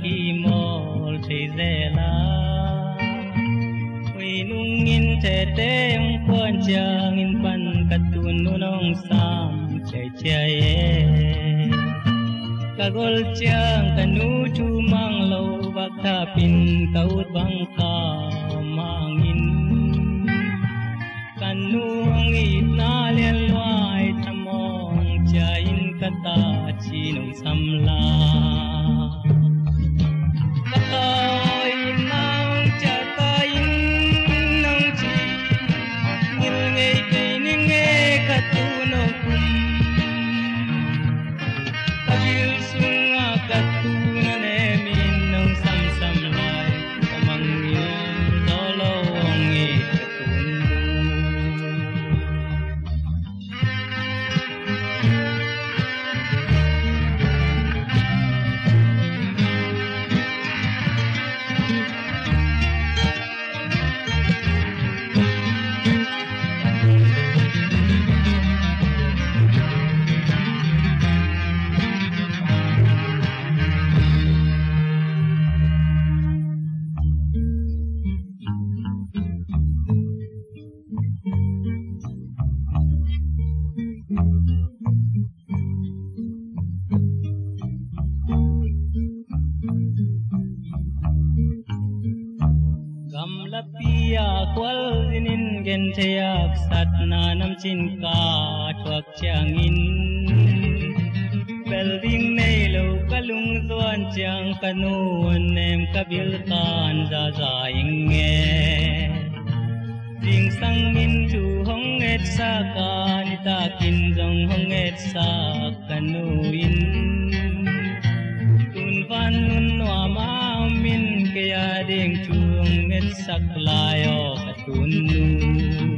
kỳ mol thì dễ la nung in te te ong quan chang in pan katun nung sam chạy chạy kagol chang kanu chu mang lâu bak tha pin kaut bang ka mang in kanu ong it na len loai tamong cha in kata chi nung sam la kwal zinin gen theyak sat na nam chin ka thuak changin belding nei lo kalung zuan chang kanu nem kabil kan za za inge ding sang min chu hong et sa ka ni ta kin jong hong et sa kanu in tun van nun wa ma min ke ya ding chung et sak layo katun nu